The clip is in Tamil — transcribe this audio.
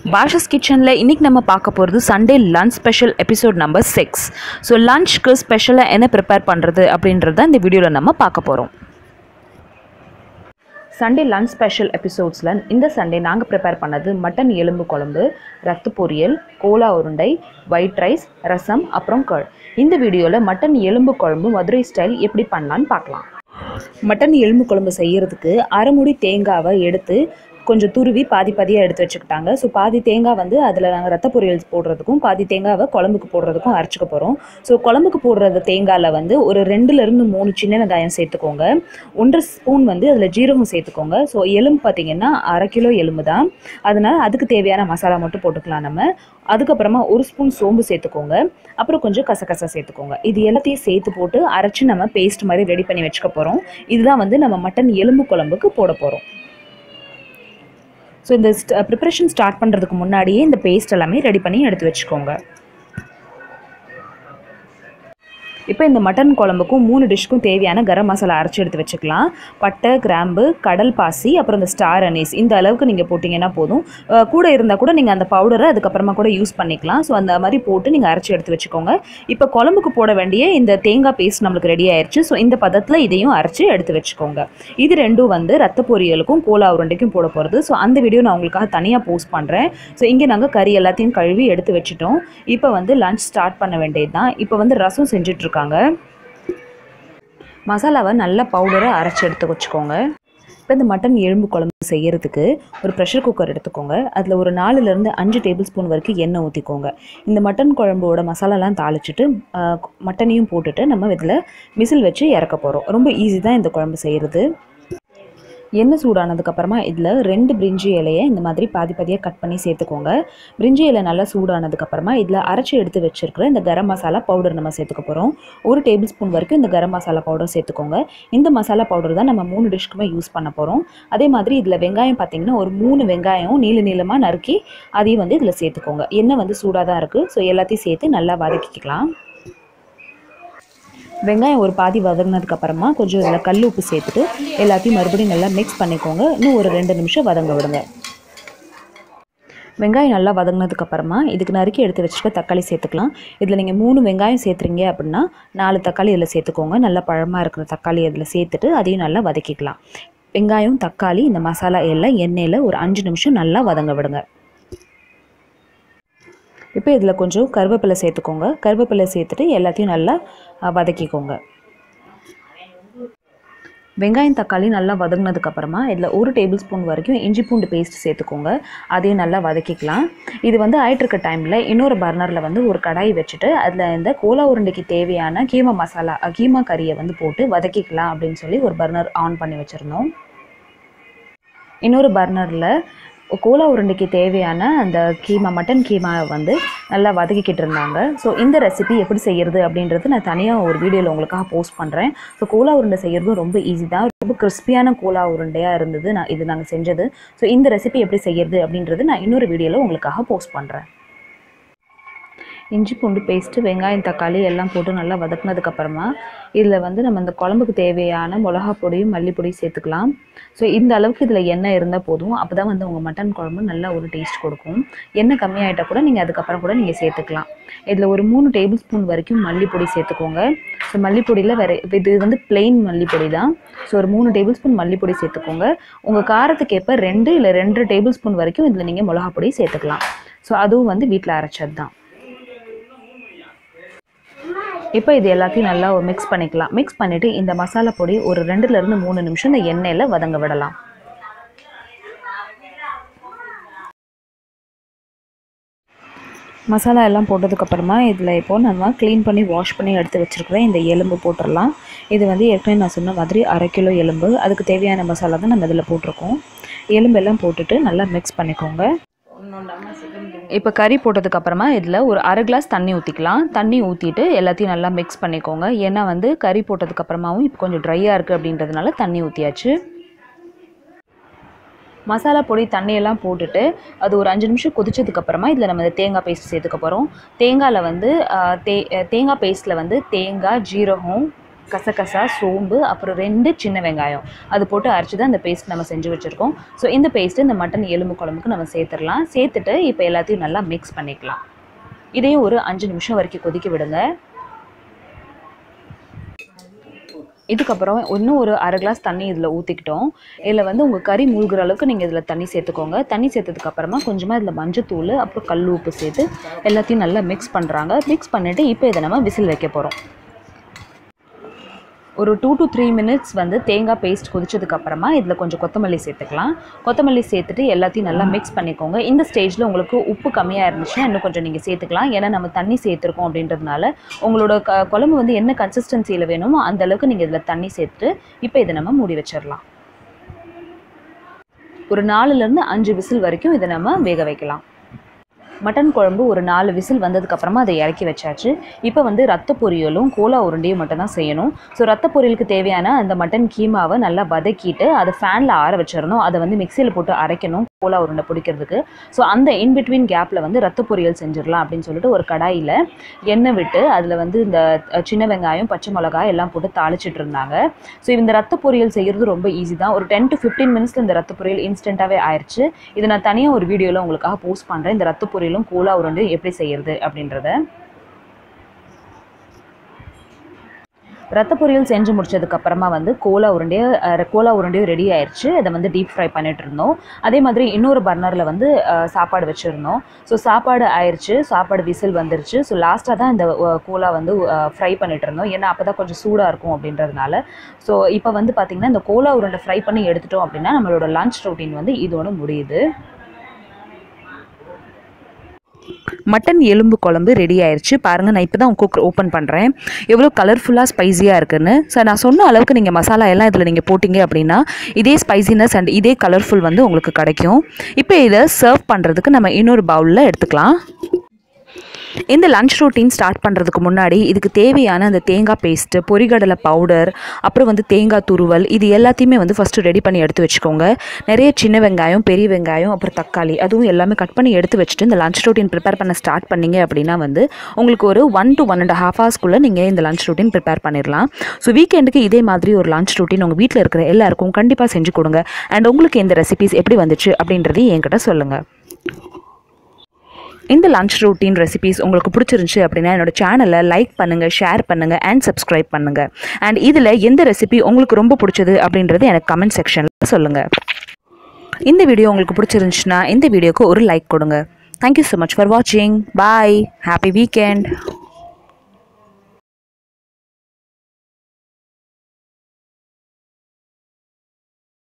பாஷஸ் கிச்சனில் இன்றைக்கி நம்ம பார்க்க போகிறது Sunday lunch special episode number 6. So லன்ச்க்கு ஸ்பெஷலாக என்ன ப்ரிப்பேர் பண்ணுறது அப்படின்றத இந்த வீடியோவில் நம்ம பார்க்க போகிறோம். சண்டே லன்ச் ஸ்பெஷல் எபிசோட்ஸில் இந்த சண்டே நாங்கள் ப்ரிப்பேர் பண்ணது மட்டன் எலும்பு குழம்பு, ரத்து பொரியல், கோலா உருண்டை, ஒயிட் ரைஸ், ரசம், அப்புறம் கர்ட். இந்த வீடியோவில் மட்டன் எலும்பு குழம்பு மதுரை ஸ்டைல் எப்படி பண்ணலான்னு பார்க்கலாம். மட்டன் எலும்பு குழம்பு செய்கிறதுக்கு அரை மூடி தேங்காவை எடுத்து கொஞ்சம் துருவி பாதியாக எடுத்து வச்சுக்கிட்டாங்க. ஸோ பாதி தேங்காய் வந்து அதில் நாங்கள் ரத்த பொரியல் போடுறதுக்கும் பாதி தேங்காவை குழம்புக்கு போடுறதுக்கும் அரைச்சிக்க போகிறோம். ஸோ குழம்புக்கு போடுறது தேங்காயில் வந்து ஒரு 2லேருந்து 3 சின்ன வெங்காயம் சேர்த்துக்கோங்க. 1.5 ஸ்பூன் வந்து அதில் ஜீரகம் சேர்த்துக்கோங்க. ஸோ எலும்பு பார்த்திங்கன்னா 1/2 கிலோ எலும்பு தான், அதனால் அதுக்கு தேவையான மசாலா மட்டும் போட்டுக்கலாம் நம்ம. அதுக்கப்புறமா 1 ஸ்பூன் சோம்பு சேர்த்துக்கோங்க. அப்புறம் கொஞ்சம் கசகசா சேர்த்துக்கோங்க. இது எல்லாத்தையும் சேர்த்து போட்டு அரைச்சி நம்ம பேஸ்ட் மாதிரி ரெடி பண்ணி வச்சுக்க போகிறோம். இதுதான் வந்து நம்ம மட்டன் எலும்பு குழம்புக்கு போட போகிறோம். ஸோ இந்த ப்ரிப்ரேஷன் ஸ்டார்ட் பண்ணுறதுக்கு முன்னாடியே இந்த பேஸ்ட் எல்லாமே ரெடி பண்ணி எடுத்து வச்சுக்கோங்க. இப்போ இந்த மட்டன் குழம்புக்கும் 3 டிஷ்க்கும் தேவையான கரம் மசாலா அரைச்சி எடுத்து வச்சுக்கலாம். பட்டை, கிராம்பு, கடல் பாசி, அப்புறம் இந்த ஸ்டார் அனீஸ் இந்த அளவுக்கு நீங்கள் போட்டிங்கன்னா போதும். கூட இருந்தால் கூட நீங்கள் அந்த பவுடரை அதுக்கப்புறமா கூட யூஸ் பண்ணிக்கலாம். ஸோ அந்த மாதிரி போட்டு நீங்கள் அரைச்சி எடுத்து வச்சுக்கோங்க. இப்போ குழம்புக்கு போட வேண்டிய இந்த தேங்காய் பேஸ்ட் நம்மளுக்கு ரெடி ஆயிடுச்சு. ஸோ இந்த பதத்தில் இதையும் அரைச்சி எடுத்து வச்சுக்கோங்க. இது ரெண்டும் வந்து ரத்த பொரியலுக்கும் கோலா உருண்டைக்கும் போட போகிறது. ஸோ அந்த வீடியோ நான் உங்களுக்காக தனியாக போஸ்ட் பண்ணுறேன். ஸோ இங்கே நாங்கள் கறி எல்லாத்தையும் கழுவி எடுத்து வச்சுட்டோம். இப்போ வந்து லன்ச் ஸ்டார்ட் பண்ண வேண்டியது தான். இப்போ வந்து ரசம் செஞ்சிட்ருக்காங்க. மசாலாவை நல்லா பவுடரை அரைச்சி எடுத்து வச்சுக்கோங்க. இப்போ இந்த மட்டன் எலும்பு குழம்பு செய்கிறதுக்கு ஒரு ப்ரெஷர் குக்கர் எடுத்துக்கோங்க. அதில் ஒரு 4லேருந்து 5 டேபிள் ஸ்பூன் வரைக்கும் எண்ணெய் ஊற்றிக்கோங்க. இந்த மட்டன் குழம்போட மசாலாலாம் தாளிச்சிட்டு மட்டனையும் போட்டுட்டு நம்ம இதில் விசில் வச்சு இறக்க போகிறோம். ரொம்ப ஈஸி தான் இந்த குழம்பு செய்கிறது. எண்ணெய் சூடானதுக்கப்புறமா இதில் 2 பிரிஞ்சி இலையை இந்த மாதிரி பாதியாக கட் பண்ணி சேர்த்துக்கோங்க. பிரிஞ்சி இலை நல்லா சூடானதுக்கப்புறமா இதில் அரைச்சி எடுத்து வச்சுருக்கிற இந்த கரம் மசாலா பவுடர் நம்ம சேர்த்துக்க போகிறோம். 1 டேபிள் ஸ்பூன் வரைக்கும் இந்த கரம் மசாலா பவுடர் சேர்த்துக்கோங்க. இந்த மசாலா பவுடர் தான் நம்ம 3 டிஷ்க்குமே யூஸ் பண்ண போகிறோம். அதே மாதிரி இதில் வெங்காயம் பார்த்திங்கன்னா ஒரு 3 வெங்காயம் நீளமாக நறுக்கி அதையும் வந்து இதில் சேர்த்துக்கோங்க. எண்ணெய் வந்து சூடாக தான் இருக்குது. ஸோ எல்லாத்தையும் சேர்த்து நல்லா வதக்கிக்கலாம். வெங்காயம் ஒரு பாதி வதங்கினதுக்கப்புறமா கொஞ்சம் இதில் கல் உப்பு சேர்த்துட்டு எல்லாத்தையும் மறுபடியும் நல்லா மிக்ஸ் பண்ணிக்கோங்க. இன்னும் ஒரு 2 நிமிஷம் வதங்க விடுங்க. வெங்காயம் நல்லா வதங்கினதுக்கப்புறமா இதுக்கு நறுக்கி எடுத்து வச்சுக்க தக்காளி சேர்த்துக்கலாம். இதில் நீங்கள் 3 வெங்காயம் சேர்த்துறீங்க அப்படின்னா 4 தக்காளி இதில் சேர்த்துக்கோங்க. நல்லா பழமாக இருக்கிற தக்காளி இதில் சேர்த்துட்டு அதையும் நல்லா வதக்கிக்கலாம். வெங்காயம், தக்காளி, இந்த மசாலா எல்லாம் எண்ணெயில் ஒரு 5 நிமிஷம் நல்லா வதங்க விடுங்க. இப்போ இதில் கொஞ்சம் கருவேப்பிலை சேர்த்துக்கோங்க. கருவேப்பிலை சேர்த்துட்டு எல்லாத்தையும் நல்லா வதக்கிக்கோங்க. வெங்காயம், தக்காளி நல்லா வதங்கினதுக்கப்புறமா இதில் 1 டேபிள் ஸ்பூன் வரைக்கும் இஞ்சி பூண்டு பேஸ்ட் சேர்த்துக்கோங்க. அதையும் நல்லா வதக்கிக்கலாம். இது வந்து ஆயிட்டிருக்க டைமில் இன்னொரு பர்னரில் வந்து ஒரு கடாய் வச்சுட்டு அதில் இந்த கோலா உருண்டைக்கு தேவையான கீமா மசாலா கீமா கறியை வந்து போட்டு வதக்கிக்கலாம் அப்படின்னு சொல்லி ஒரு பர்னர் ஆன் பண்ணி வச்சுருந்தோம். இன்னொரு பர்னரில் கோலா உருண்டைக்கு தேவையான அந்த மட்டன் கீமாவை வந்து நல்லா வதக்கிக்கிட்டு இருந்தாங்க. ஸோ இந்த ரெசிபி எப்படி செய்கிறது அப்படின்றது நான் தனியாக ஒரு வீடியோவில் உங்களுக்காக போஸ்ட் பண்ணுறேன். ஸோ கோலா உருண்டை செய்கிறதும் ரொம்ப ஈஸி தான். ரொம்ப கிறிஸ்பியான கோலா உருண்டையாக இருந்தது இது நாங்கள் செஞ்சது. ஸோ இந்த ரெசிபி எப்படி செய்கிறது அப்படின்றது நான் இன்னொரு வீடியோவில் உங்களுக்காக போஸ்ட் பண்ணுறேன். இஞ்சி பூண்டு பேஸ்ட்டு, வெங்காயம், தக்காளி எல்லாம் போட்டு நல்லா வதக்கினதுக்கப்புறமா இதில் வந்து நம்ம இந்த குழம்புக்கு தேவையான மிளகா பொடியும் மல்லிப்பொடியும் சேர்த்துக்கலாம். ஸோ இந்த அளவுக்கு இதில் எண்ணெய் இருந்தால் போதும். அப்போ தான் வந்து உங்கள் மட்டன் குழம்பு நல்ல ஒரு டேஸ்ட் கொடுக்கும். எண்ணெய் கம்மியாகிட்டால் கூட நீங்கள் அதுக்கப்புறம் கூட நீங்கள் சேர்த்துக்கலாம். இதில் ஒரு 3 டேபிள் ஸ்பூன் வரைக்கும் மல்லிப்பொடி சேர்த்துக்கோங்க. ஸோ மல்லிப்பொடியில் இது வந்து பிளெயின் மல்லிப்பொடி தான். ஸோ ஒரு 3 டேபிள் ஸ்பூன் மல்லிப்பொடி சேர்த்துக்கோங்க. உங்கள் காரத்துக்கு ஏற்ப 2 இல்லை 2 டேபிள் ஸ்பூன் வரைக்கும் இதில் நீங்கள் மிளகா பொடி சேர்த்துக்கலாம். ஸோ அதுவும் வந்து வீட்டில் அரைச்சது தான். இப்போ இது எல்லாத்தையும் நல்லா மிக்ஸ் பண்ணிக்கலாம். மிக்ஸ் பண்ணிவிட்டு இந்த மசாலா பொடி ஒரு 2லேருந்து 3 நிமிஷம் இந்த எண்ணெயில் வதங்க விடலாம். மசாலா எல்லாம் போட்டதுக்கப்புறமா இதில் இப்போது நம்ம க்ளீன் பண்ணி வாஷ் பண்ணி எடுத்து வச்சுருக்கிறேன் இந்த எலும்பு போட்டுடலாம். இது வந்து ஏற்கனவே நான் சொன்ன மாதிரி 1/2 கிலோ எலும்பு. அதுக்கு தேவையான மசாலா தான் நம்ம இதில் போட்டிருக்கோம். எலும்பெல்லாம் போட்டுட்டு நல்லா மிக்ஸ் பண்ணிக்கோங்க. இப்போ கறி போட்டதுக்கப்புறமா இதில் ஒரு 1/2 கிளாஸ் தண்ணி ஊற்றிக்கலாம். தண்ணி ஊற்றிட்டு எல்லாத்தையும் நல்லா மிக்ஸ் பண்ணிக்கோங்க. ஏன்னா வந்து கறி போட்டதுக்கப்புறமாவும் இப்போ கொஞ்சம் ட்ரையாக இருக்குது அப்படின்றதுனால தண்ணி ஊற்றியாச்சு. மசாலா பொடி தண்ணியெல்லாம் போட்டுட்டு அது ஒரு 5 நிமிஷம் கொதிச்சதுக்கப்புறமா இதில் நம்ம தேங்காய் பேஸ்ட் சேர்த்துக்க போகிறோம். தேங்காயில் வந்து தேங்காய் பேஸ்ட்டில் வந்து தேங்காய், ஜீரகம், கசகசா, சோம்பு, அப்புறம் 2 சின்ன வெங்காயம் அது போட்டு அரைச்சி தான் இந்த பேஸ்ட் நம்ம செஞ்சு வச்சுருக்கோம். ஸோ இந்த பேஸ்ட்டு இந்த மட்டன் எலும்பு குழம்புக்கு நம்ம சேர்த்துடலாம். சேர்த்துட்டு இப்போ எல்லாத்தையும் நல்லா மிக்ஸ் பண்ணிக்கலாம். இதையும் ஒரு 5 நிமிஷம் வரைக்கும் கொதிக்க விடுங்க. இதுக்கப்புறம் இன்னும் ஒரு அரை கிளாஸ் தண்ணி இதில் ஊற்றிக்கிட்டோம். இதில் வந்து உங்கள் கறி மூழ்கிற அளவுக்கு நீங்கள் இதில் தண்ணி சேர்த்துக்கோங்க. தண்ணி சேர்த்ததுக்கப்புறமா கொஞ்சமாக இதில் மஞ்சத்தூள் அப்புறம் கல் உப்பு சேர்த்து எல்லாத்தையும் நல்லா மிக்ஸ் பண்ணுறாங்க. மிக்ஸ் பண்ணிவிட்டு இப்போ இதை நம்ம விசில் வைக்க போகிறோம். ஒரு 2 to 3 மினிட்ஸ் வந்து தேங்காய் பேஸ்ட் கொதிச்சதுக்கப்புறமா இதில் கொஞ்சம் கொத்தமல்லி சேர்த்துக்கலாம். கொத்தமல்லி சேர்த்துட்டு எல்லாத்தையும் நல்லா மிக்ஸ் பண்ணிக்கோங்க. இந்த ஸ்டேஜில் உங்களுக்கு உப்பு கம்மியாக இருந்துச்சுன்னா இன்னும் கொஞ்சம் நீங்கள் சேர்த்துக்கலாம். ஏன்னா நம்ம தண்ணி சேர்த்துருக்கோம் அப்படின்றதுனால உங்களோட குழம்பு வந்து என்ன கன்சிஸ்டன்சியில் வேணுமோ அந்தளவுக்கு நீங்கள் இதில் தண்ணி சேர்த்துட்டு இப்போ இதை நம்ம மூடி வச்சிடலாம். ஒரு 4லேருந்து 5 விசில் வரைக்கும் இதை நம்ம வேக வைக்கலாம். மட்டன் குழம்பு ஒரு 4 விசில் வந்ததுக்கப்புறமா அதை இறக்கி வச்சாச்சு. இப்போ வந்து ரத்த பொரியலும் கோலா உருண்டையும் மட்டும் தான் செய்யணும். ஸோ ரத்த பொரியலுக்கு தேவையான அந்த மட்டன் கீமாவை நல்லா வதக்கிட்டு அதை ஃபேனில் ஆற வச்சிடணும். அதை வந்து மிக்சியில் போட்டு அரைக்கணும் கோலா உருண்டை பிடிக்கிறதுக்கு. ஸோ அந்த இன்பிட்வீன் கேப்பில் வந்து ரத்த பொரியல் செஞ்சிடலாம் அப்படின்னு சொல்லிட்டு ஒரு கடாயில் எண்ணெய் விட்டு அதில் வந்து இந்த சின்ன வெங்காயம், பச்சை மிளகாய் எல்லாம் போட்டு தாளிச்சிட்டு இருந்தாங்க. ஸோ இந்த ரத்த பொரியல் செய்கிறது ரொம்ப ஈஸி தான். ஒரு 10 to 15 மினிட்ஸில் இந்த ரத்த பொரியல் இன்ஸ்டண்ட்டாகவே ஆயிடுச்சு. இதை நான் தனியாக ஒரு வீடியோவில் உங்களுக்காக போஸ்ட் பண்ணுறேன். இந்த ரத்த பொரியலும் கோலா உருண்டை எப்படி செய்யறது அப்படின்றத. ரத்த பொரியல் செஞ்சு முடிச்சதுக்கப்புறமா வந்து கோலா உருண்டையும் ரெடி ஆயிடுச்சு. அதை வந்து டீப் ஃப்ரை பண்ணிட்டு இருந்தோம். அதே மாதிரி இன்னொரு பர்னரில் வந்து சாப்பாடு வச்சுருந்தோம். ஸோ சாப்பாடு ஆயிடுச்சு, சாப்பாடு விசில் வந்துருச்சு. ஸோ லாஸ்ட்டாக தான் இந்த கோலா வந்து ஃப்ரை பண்ணிட்டு இருந்தோம். ஏன்னா அப்போ தான் கொஞ்சம் சூடாக இருக்கும் அப்படின்றதுனால. ஸோ இப்போ வந்து பார்த்திங்கன்னா இந்த கோலா உருண்டை ஃப்ரை பண்ணி எடுத்துட்டோம் அப்படின்னா நம்மளோட லஞ்ச் ரொட்டீன் வந்து இதோட முடியுது. மட்டன் எலும்பு குழம்பு ரெடி ஆயிடுச்சு. பாருங்கள், நான் இப்போ தான் குக்கர் ஓப்பன் பண்ணுறேன். எவ்வளோ கலர்ஃபுல்லாக ஸ்பைஸியாக இருக்குன்னு. ஸோ நான் சொன்ன அளவுக்கு நீங்கள் மசாலா எல்லாம் இதில் நீங்கள் போட்டிங்க அப்படின்னா இதே ஸ்பைசினஸ் அண்ட் இதே கலர்ஃபுல் வந்து உங்களுக்கு கிடைக்கும். இப்போ இதை சர்வ் பண்ணுறதுக்கு நம்ம இன்னொரு பவுலில் எடுத்துக்கலாம். இந்த லஞ்ச் ரொட்டீன் ஸ்டார்ட் பண்ணுறதுக்கு முன்னாடி இதுக்கு தேவையான அந்த தேங்காய் பேஸ்ட்டு, பொரிகடலை பவுடர், அப்புறம் வந்து தேங்காய் துருவல், இது எல்லாத்தையுமே வந்து ஃபஸ்ட்டு ரெடி பண்ணி எடுத்து வச்சுக்கோங்க. நிறைய சின்ன வெங்காயம், பெரிய வெங்காயம், அப்புறம் தக்காளி, அதுவும் எல்லாமே கட் பண்ணி எடுத்து வச்சுட்டு இந்த லஞ்ச் ரொட்டீன் ப்ரிப்பேர் பண்ண ஸ்டார்ட் பண்ணிங்க அப்படின்னா வந்து உங்களுக்கு ஒரு 1 to 1.5 ஹவர்ஸ்க்குள்ளே நீங்கள் இந்த லஞ்ச் ரொட்டீன் ப்ரிப்பேர் பண்ணிடலாம். ஸோ வீக்கெண்டுக்கு இதே மாதிரி ஒரு லஞ்ச் ரொட்டீன் உங்கள் வீட்டில் இருக்கிற எல்லாருக்கும் கண்டிப்பாக செஞ்சு கொடுங்க. அண்ட் உங்களுக்கு இந்த ரெசிபிஸ் எப்படி வந்துச்சு அப்படின்றதையும் என்கிட்ட சொல்லுங்கள். இந்த லஞ்ச் ரொட்டீன் ரெசிபிஸ் உங்களுக்கு பிடிச்சிருந்துச்சு அப்படின்னா என்னோட சேனலை லைக் பண்ணுங்கள், ஷேர் பண்ணுங்கள் அண்ட் சப்ஸ்கிரைப் பண்ணுங்கள். அண்ட் இதில் எந்த ரெசிபி உங்களுக்கு ரொம்ப பிடிச்சது அப்படின்றது எனக்கு கமெண்ட் செக்ஷனில் சொல்லுங்கள். இந்த வீடியோ உங்களுக்கு பிடிச்சிருந்துச்சுன்னா இந்த வீடியோக்கு ஒரு லைக் கொடுங்க. தேங்க்யூ ஸோ மச் ஃபார் வாட்சிங். பாய். Happy weekend.